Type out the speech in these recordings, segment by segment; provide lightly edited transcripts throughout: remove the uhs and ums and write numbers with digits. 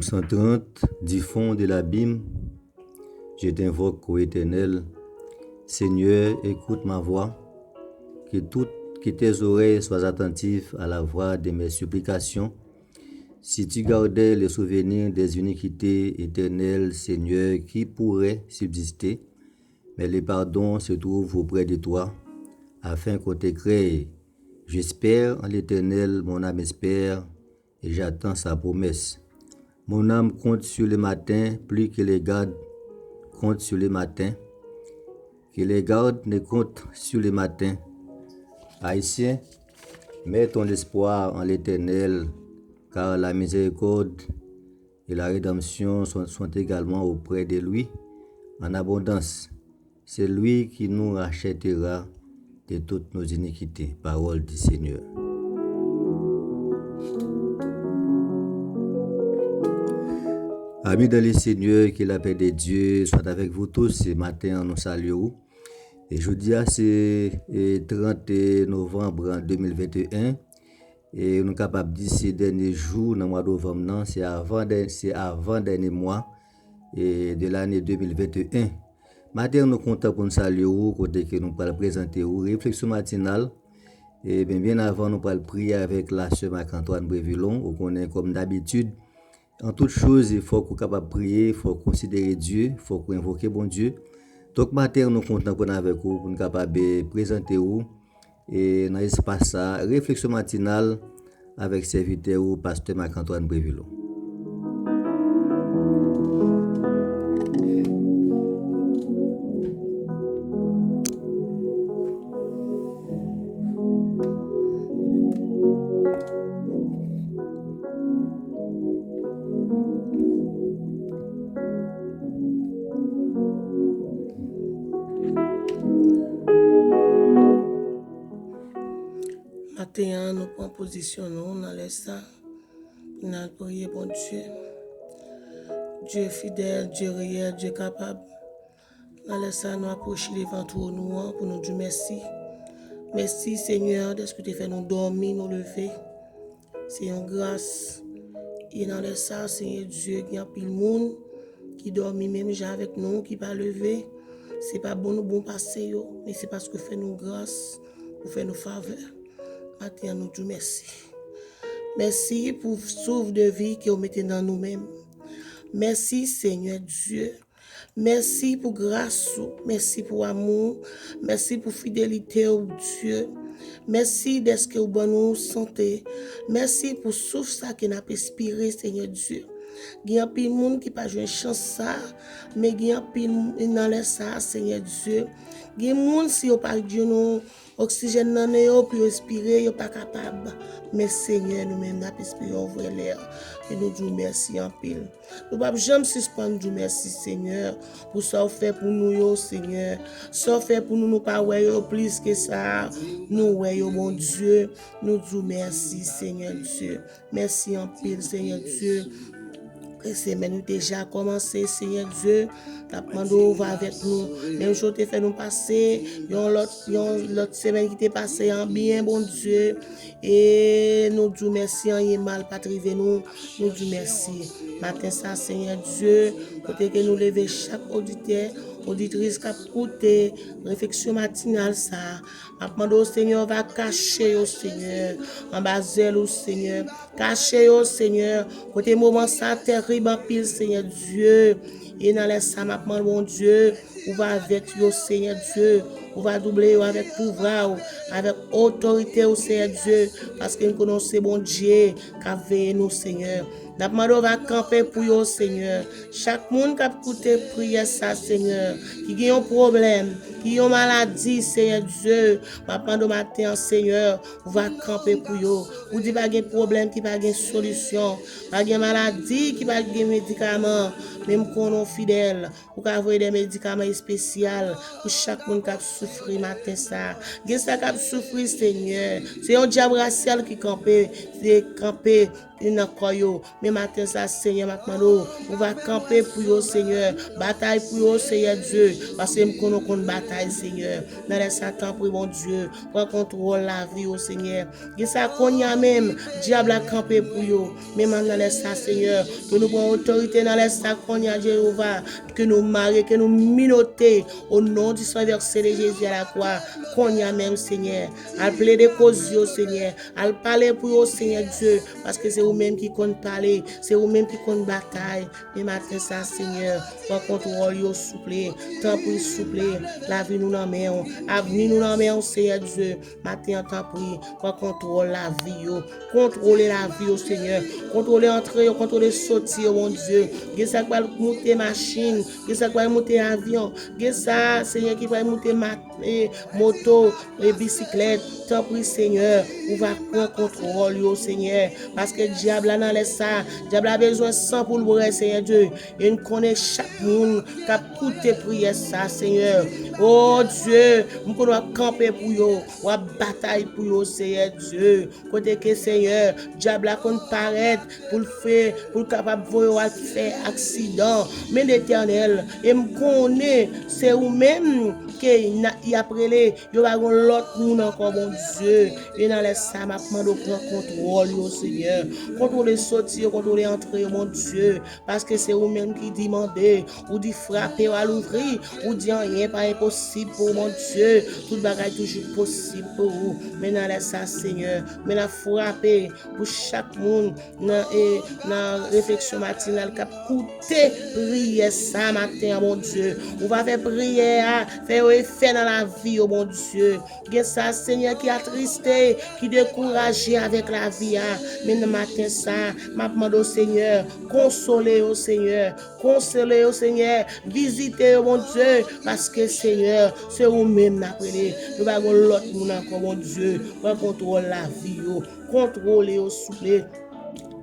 130, du fond de l'abîme, je t'invoque, ô Éternel. Seigneur, écoute ma voix, que tes oreilles soient attentives à la voix de mes supplications. Si tu gardais le souvenir des iniquités éternelles, Seigneur, qui pourrait subsister, mais le pardon se trouve auprès de toi, afin qu'on te crée. J'espère en l'Éternel, mon âme espère, et j'attends sa promesse. Mon âme compte sur le matin, plus que les gardes comptent sur le matin, que les gardes ne comptent sur le matin. Haïtien, mets ton espoir en l'Éternel, car la miséricorde et la rédemption sont également auprès de lui en abondance. C'est lui qui nous rachètera de toutes nos iniquités. Parole du Seigneur. Amis dans le Seigneur, que la paix de Dieu soit avec vous tous. Ce matin, nous saluons. Et jeudi, c'est 30 novembre 2021. Et nous sommes capables de dire ces derniers jours, dans le mois de novembre, c'est avant dernier mois de l'année 2021. Matin, nous comptons pour nous saluer, côté que nous allons présenter une réflexion matinale. Et bien avant, nous allons prier avec la sœur Marc-Antoine Brévilon. On connaît comme d'habitude. En toute chose, il faut qu'on soit capable de prier, il faut considérer Dieu, il faut qu'on invoque bon Dieu. Donc, matin, nous comptons pour avec vous, pour nous capables de présenter vous. Et dans l'espace ça, réflexion matinale avec serviteur ou pasteur Marc-Antoine Brévilon. Matin, nous prenons position, nous allons ça. Nous allons prier pour Dieu. Dieu fidèle, Dieu réel, Dieu capable. Nous allons ça, nous approcher devant toi, nous, pour nous dire merci. Merci Seigneur, de ce que tu fais nous dormir, nous lever. C'est une grâce. Et dans ça, Seigneur Dieu, il y a un pile monde qui dormit même avec nous, qui va lever. C'est pas bon nous bon passer, mais c'est parce que fait nous grâce, pour faire nous faveur. Matin, nous disons merci. Merci pour sauve de vie que vous mettez dans nous-mêmes. Merci Seigneur Dieu. Merci pour grâce. Merci pour amour. Merci pour fidélité au Dieu. Merci d'être que vous bonne nous santé. Merci pour souffle ça qui n'a pas inspiré Seigneur Dieu. Il y a un peu de monde qui n'a pas joué une chance ça, mais il y a un peu de dans les ça, Seigneur Dieu. Il y a des gens si vous pas Dieu nous oxygène dans nous pour respirer, vous pas capable. Mais Seigneur, nous-mêmes n'a pas inspiré au vrai l'air. Et nous disons merci en pile. Nous ne pouvons jamais suspendre du merci Seigneur pour ça vous fait pour nous Seigneur. Ça fait pour nous pas ouais plus que ça. Nous ouais mon Dieu, nous disons merci Seigneur Dieu. Merci en pile Seigneur Dieu. Que semaine déjà commencé, Seigneur Dieu, t'as demandé va avec nous. Même chose te fait nous passer, l'autre semaine qui t'est passé en bien, bon Dieu. Et nous disons merci en mal, pas triver nous disons merci. Matin ça, Seigneur Dieu, côté que nous lever chaque auditeur, auditrice qui a écouté, réflexion matinale ça. Demande au Seigneur, va cacher au Seigneur, en bas au Seigneur, cacher au Seigneur, côté moment ça terrible en pile, Seigneur Dieu. Et dans les ça, demande mon Dieu, on va avec au Seigneur Dieu, on va doubler avec pouvoir, avec autorité au Seigneur Dieu, parce que nous connaissons bon Dieu qui a veillé nous, Seigneur. Nous va camper pour vous, Seigneur. Chaque monde qui a écouté prière ça, Seigneur, qui a un problème, qui a une maladie, Seigneur Dieu, pendant matin, Seigneur, on va camper pour vous. Vous dites pas de problème, qui pas de solution, pas de maladie, qui pas de médicaments, même qu'on est fidèle, ou qu'on avoir des médicaments spéciaux pour chaque monde qui a souffert matin ça. Qu'est-ce qui a souffert, Seigneur? C'est un diable racial qui campé, c'est campé encore yo. Mais matin ça, Seigneur, maintenant, on va camper pour yo, Seigneur. Bataille pour yo, Seigneur Dieu. Parce que nous connaissons une bataille, Seigneur. Dans les Satan, pour mon Dieu. Prends contrôle la vie, au Seigneur. Et ça, qu'on y a même, diable a campé pour yo. Mais maintenant, laisse ça, Seigneur. Que nous prenons autorité dans les sacs qu'on y a, Jéhovah. Que nous marions, que nous minoter. Au nom du sang versé de Jésus à la croix. Qu'on y a même, Seigneur. À plaider cause, Seigneur. À parler pour yo, Seigneur Dieu. Parce que c'est vous-même qui compte parler. C'est vous-même qui compte bataille. Mais maintenant, ça, Seigneur. Prends contrôle, yo, souple. Tant pour souple. La vie nous en met. Avenir nous en met, Seigneur Dieu. Matin, tant prie. Prends contrôle la vie, yo. Contrôler la vie, au Seigneur. Contrôler entrée, contrôler sortir, mon Dieu. Que ça va monter machine. Que ça va monter avion. Que ça, Seigneur, qui va monter moto et bicyclette. Tant prie, Seigneur. On va prendre contrôle, yo, Seigneur. Parce que le diable a laissé ça. Le diable a besoin de sang pour le bourrer, Seigneur Dieu. Et nous connaissons chaque monde qui a coûté prier ça, Seigneur. Oh Dieu, nous connaissons camper pour yo. On va bataille pour yo, Seigneur Dieu. Côté que Seigneur, le diable a qu'on paraître pour le faire, pour le capable de faire accident. Mais l'Éternel, et me connaît, c'est vous-même qui a prélé, il va avoir l'autre monde encore, mon Dieu. Et dans les ça, m'a demandé de prendre contrôle, au Seigneur. Contrôler sortir, contrôler entrer, mon Dieu. Parce que c'est vous-même qui demandez, ou dit frapper, ou à l'ouvrir, ou dit rien pas impossible pour mon Dieu. Tout bagage toujours possible pour vous. Mais dans les ça, Seigneur, mais la frapper pour chaque monde dans la réflexion matinale qui a coûté prier ça matin, mon Dieu. On va faire prière, faire effet dans la vie, oh mon Dieu. Que ça, Seigneur, qui a tristé, qui découragé avec la vie. Mais le matin, ça, m'a demandé au Seigneur, consoler au Seigneur, consoler au Seigneur, visiter, oh mon Dieu, parce que Seigneur, c'est vous-même appelé. Nous avons l'autre monde encore, mon Dieu, pour contrôler la vie, contrôler au souffle.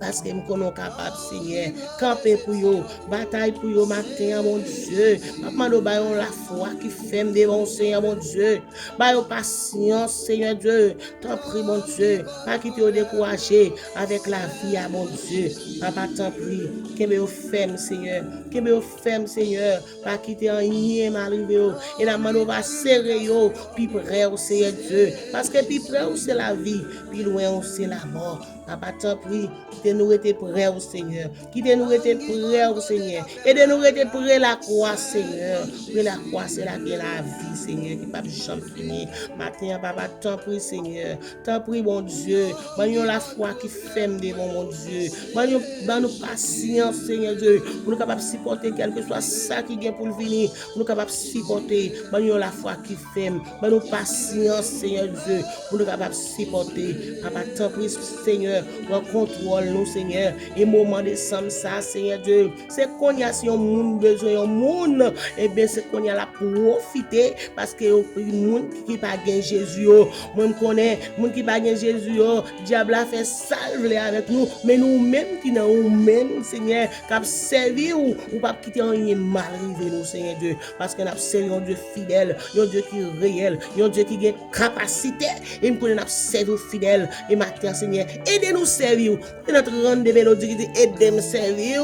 Parce que nous sommes capables, Seigneur, camper pour vous, bataille pour vous matin, mon Dieu. Maman, nous avons la foi qui fait devant Seigneur, mon Dieu. Nous patience, Seigneur Dieu. T'en prie, mon Dieu. Pas quitter au décourager avec la vie, mon Dieu. Papa, t'en prie. Que vous ferme, Seigneur. Que vous ferme, Seigneur. Pas quitter rien m'arriver. Et la main, nous va serrer, puis près, Seigneur Dieu. Parce que puis près, c'est la vie. Puis loin, c'est la mort. Papa, t'en prie. Quittez nous être prêts au Seigneur. Quittez nous être prêts au Seigneur. Aidez-nous être prêts la croix, Seigneur. Prêts la croix, c'est la vie, Seigneur, qui pas jamais finir. Matin, papa, t'en prie, Seigneur. T'en prie, mon Dieu. Manions la foi qui ferme devant mon Dieu. Manions nous patience, Seigneur Dieu. Pour nous capables de supporter quel que soit ça qui vient pour le venir. Pour nous capables de supporter. Manions la foi qui ferme. Manions patience, Seigneur Dieu. Pour nous capables de supporter. Papa, t'en prie, Seigneur. Prends contrôle, nous, Seigneur. Et moment de somme ça, Seigneur Dieu. C'est qu'on y a si on monde besoin, un monde. Et bien, c'est qu'on y a la profiter. Parce que le monde qui n'a pas gagné Jésus, moi, je connais, le monde qui n'a pas gagné Jésus, diable a fait salver avec nous. Mais nous-mêmes qui nous-mêmes, Seigneur, qui avons servi ou pas quitter rien mal arrivé, nous, Seigneur Dieu. Parce qu'on a servi un Dieu fidèle, un Dieu qui est réel, un Dieu qui a capacité. Et nous connaissons servi fidèle. Et maintenant, Seigneur, aidez-nous servir. Et notre rendez-vous, aidez-nous servir.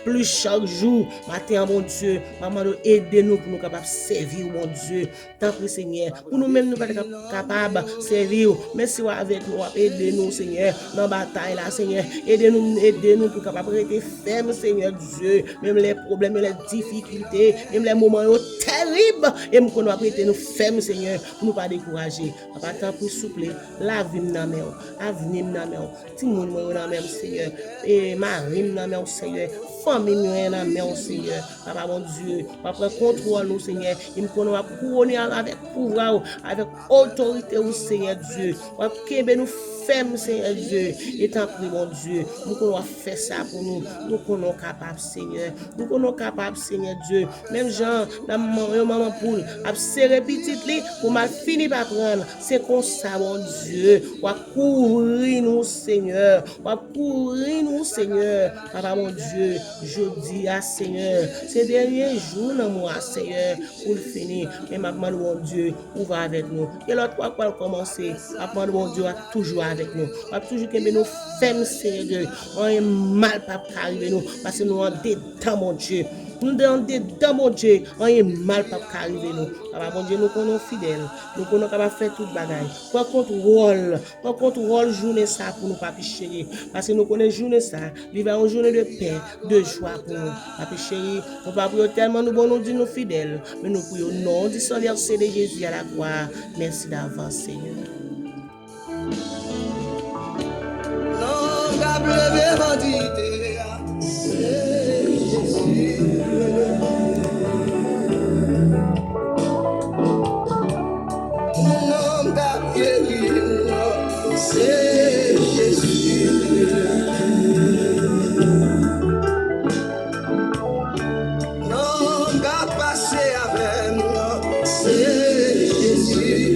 Plus chaque jour, matin, mon Dieu, maman, aidez-nous pour nous capables de servir, mon Dieu. Tant pis, Seigneur. Pour nous-mêmes, nous pas capables de servir. Mais si vous avec nous, aidez-nous, Seigneur, dans la bataille, là, Seigneur. Aidez-nous pour capables de rester fermes, Seigneur Dieu. Même les problèmes, les difficultés, même les moments terribles. Et nous connaissons prêter nous fermes, Seigneur, pour ne pas décourager. Papa, tant pis, souple, la vie n'a même, avenir n'a même, tout le monde n'a même, Seigneur. Et Marie n'a même, Seigneur. Famille n'a même, Seigneur. Papa, mon Dieu, papa, contrôle nous, Seigneur. Il me connaît couronner avec pouvoir, avec autorité, Seigneur Dieu. Papa, nous ferme, Seigneur Dieu. Et tant pis, mon Dieu, nous connaissons faire ça pour nous. Nous connaissons capables, Seigneur. Nous connaissons capables, Seigneur Dieu. Même Jean, maman poule, a serré petit li pour mal fini par prendre. C'est comme ça, mon Dieu. On va couvrir nous, Seigneur. On va couvrir nous, Seigneur. Papa, mon Dieu, je dis à Seigneur, ces derniers jours, dans moi, Seigneur, pour le finir. Mais maman, mon Dieu, où va avec nous? Et l'autre fois, pour commencer, maman, mon Dieu, va toujours avec nous. Va toujours que nous femmes, Seigneur. On est mal pas arriver nous, parce que nous en dedans, mon Dieu. Nous dans mon Dieu, on est mal pas arriver nous. Papa, mon Dieu, nous connaissons fidèles. Nous connaissons capable faire toute bagaille. Par contrôle journée ça pour nous pas chéri. Parce que nous connaissons journée ça, vivre une journée de paix, de joie pour nous. Papa chéri, nous pas prier tellement nous bon nous dit nous fidèles, mais nous prions non du Seigneur de Jésus à la gloire. Merci d'avance, Seigneur. Non, Gabriel bandité, c'est Jésus. Non, Gabriel, c'est Jésus. Non, Gab passé avec moi, c'est Jésus.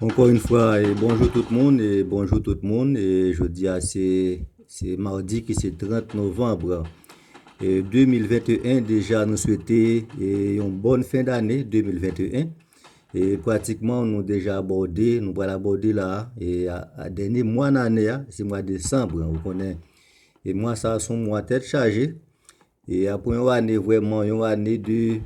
Encore une fois, et bonjour tout le monde, et bonjour tout le monde, et je dis à c'est mardi qui c'est 30 novembre et 2021, déjà nous souhaiter une bonne fin d'année 2021, et pratiquement nous déjà abordé, nous allons aborder là, et à dernier mois d'année, c'est mois de décembre, vous connaissez, et moi ça sont mois tête chargée, et après une année vraiment, une année de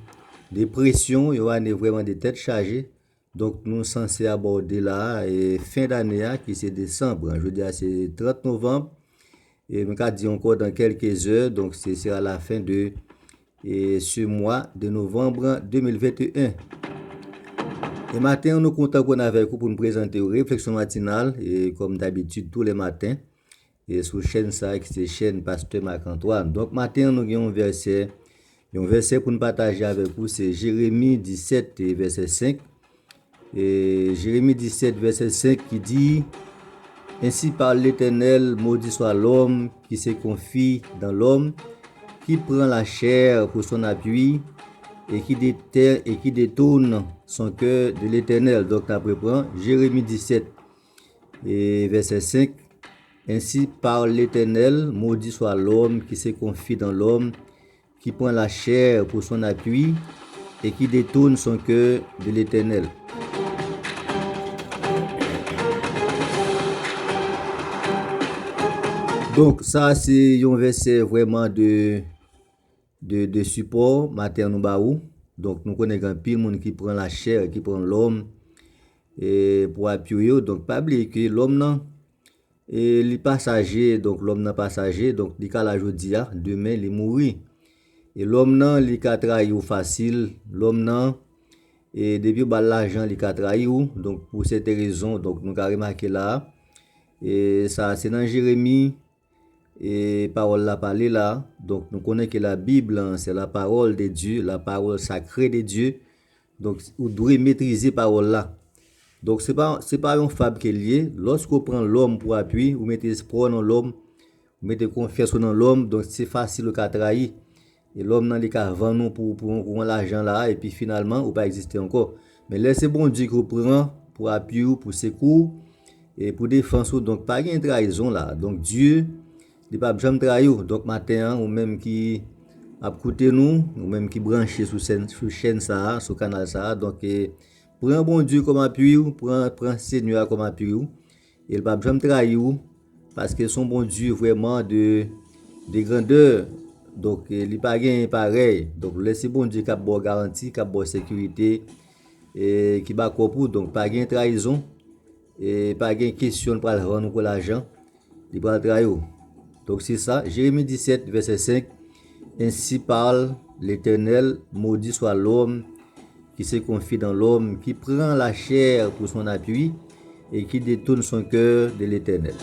dépression, une année vraiment de tête chargée. Donc, nous sommes censés aborder là, et fin d'année, qui c'est décembre. Je veux dire, c'est 30 novembre. Et nous allons dire encore dans quelques heures. Donc, c'est à la fin de ce mois de novembre 2021. Et matin, nous comptons avec vous pour nous présenter une réflexion matinale. Et comme d'habitude, tous les matins. Et sur chaîne ça, qui c'est chaîne Pasteur Marc-Antoine. Donc, matin, nous avons un verset pour nous partager avec vous. C'est Jérémie 17, verset 5. Et Jérémie 17, verset 5 qui dit: Ainsi parle l'Éternel, maudit soit l'homme qui se confie dans l'homme, qui prend la chair pour son appui et qui détourne son cœur de l'Éternel. Donc, après, Jérémie 17, et verset 5. Ainsi parle l'Éternel, maudit soit l'homme qui se confie dans l'homme, qui prend la chair pour son appui et qui détourne son cœur de l'Éternel. Donc ça c'est un verset vraiment de support matin nous baou. Donc nous connaissons pile monde qui prend la chair, qui prend l'homme et pour appuyer. Donc pas oublier que l'homme non et les passagers, donc l'homme non passager, donc il ka la jodi a, demain il mourir. Et l'homme non il ka trahir facile, l'homme non et depuis ba l'argent il ka trahir. Donc pour cette raison, donc nous ka remarquer là et ça c'est dans Jérémie et parole la parler là. Donc nous connaissons que la Bible c'est la parole de Dieu, la parole sacrée de Dieu. Donc vous devez maîtriser parole là. Donc c'est pas une fable qui est liée. Lorsqu'on prend l'homme pour appui, vous mettez espoir dans l'homme, vous mettez confiance dans l'homme, donc c'est facile de trahir. Et l'homme dans les cas vend nous pour l'argent là et puis finalement ou pas exister encore. Mais laissez bon Dieu qu'on prend pour appui pour secours et pour défense, donc pas une trahison là. Donc Dieu il pas jamais trahir. Donc matin ou même qui a écouté nous, ou même qui branché sur chaîne ça, sur canal ça, donc prends bon Dieu comme appui, prends Seigneur comme appui, et il va jamais trahir parce que son bon Dieu vraiment de grandeur. Donc il pas gain pareil. Donc laissez bon Dieu qui a bonne garantie, qui a bonne sécurité et qui va pour donc pas gain trahison et pas gain question pour le rendre pour l'argent, il va trahir. Donc c'est ça, Jérémie 17 verset 5. Ainsi parle l'Éternel, maudit soit l'homme qui se confie dans l'homme, qui prend la chair pour son appui et qui détourne son cœur de l'Éternel.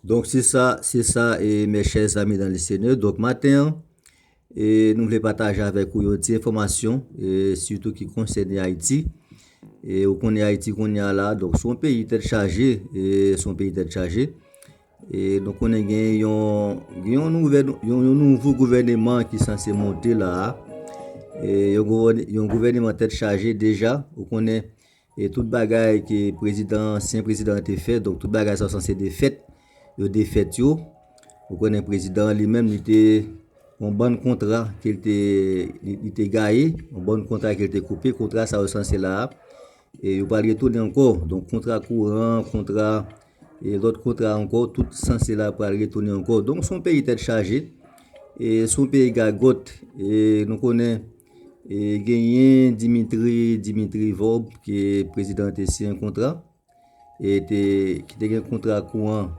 Donc c'est ça et mes chers amis dans le Seigneur. Donc matin et nous voulons partager avec vous des informations et surtout qui concernent Haïti. Et on connaît Haïti qu'on y a là, donc son pays est chargé et et donc on a un nouveau gouvernement qui est censé monter là et un gouvernement tête chargé déjà. On connaît et toute bagaille que ancien président a fait, donc toute bagaille sont censé être faite. Le défaite yo, vous connaissez le président lui-même il était un bon contrat qu'il était gagné, un bon contrat qu'il était coupé, contrat ça recensé là et il va retourner encore, donc contrat courant, contrat et l'autre contrat encore tout censé là pour retourner encore. Donc son pays était chargé et son pays gagote et nous connaissons et gagné Dimitri Vob qui est président de un contrat et qui était un contrat courant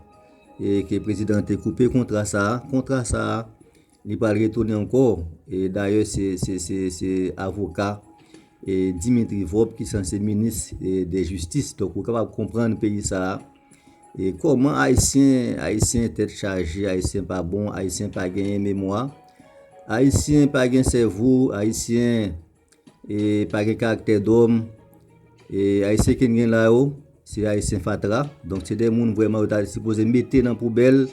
et que le président a coupé contrat ça, il va retourner encore. Et d'ailleurs, c'est avocat et Dimitri Vob qui est censé ministre de justice. Donc, vous capable comprendre le pays ça. Et comment Haïtien tête chargé, Haïtien pas bon, Haïtien pas gagné mémoire, Haïtien pas gagné cerveau, Haïtien et pas gagné caractère d'homme, et Haïtien qui gagne là-haut. C'est Haïtien Fatra, donc c'est des gens vraiment supposés mettre dans la poubelle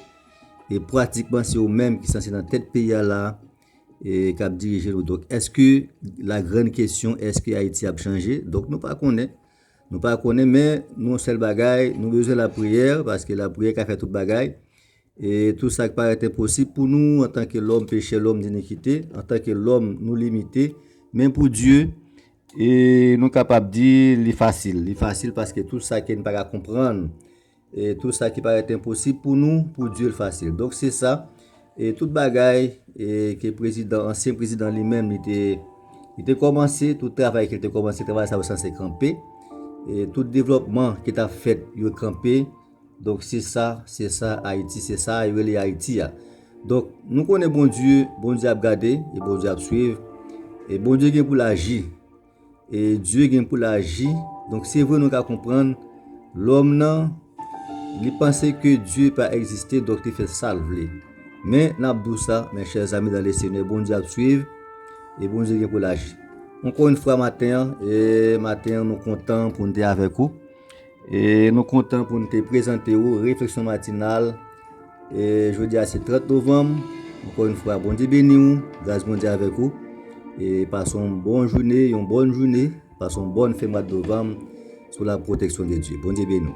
et pratiquement c'est eux-mêmes qui sont censés dans tête pays là et qui diriger nous. Donc est-ce que la grande question est-ce que Haïti a changé? Donc nous pas connaît, mais nous seul bagaille, nous besoin de la prière parce que la prière qui a fait toute bagaille et tout ça qui paraît impossible pour nous en tant que l'homme péché, l'homme d'iniquité, en tant que l'homme nous limité, même pour Dieu. Et nous capables de dire c'est facile parce que tout ça qui ne pas comprendre et tout ça qui paraît impossible pour nous, pour Dieu le facile. Donc c'est ça et toute bagaille et que ancien président lui-même il était commencé tout travail qu'il était commencé travail ça censé camper et tout développement qui t'a fait il camper. Donc c'est ça Haïti, c'est ça il Haïti. Donc nous connaissons bon Dieu a regarder et bon Dieu a suivre et bon Dieu pour l'agir. Et Dieu vient pour l'agir. Donc c'est vrai nous qu'à comprendre l'homme non il pensait que Dieu pas exister donc il fait ça le. Mais n'a pas ça mes chers amis dans le Seigneur bon Dieu à suivre et bon Dieu vient pour l'agir. Encore une fois matin, nous contents pour nous être avec vous. Et nous contents pour nous te présenter une réflexion matinale. Et je dis à c'est 30 novembre. Encore une fois, bon Dieu béni vous, grâce bon Dieu avec vous. Et passons une bonne journée, passons une bonne fin mois de novembre sous la protection de Dieu. Bon Dieu béni.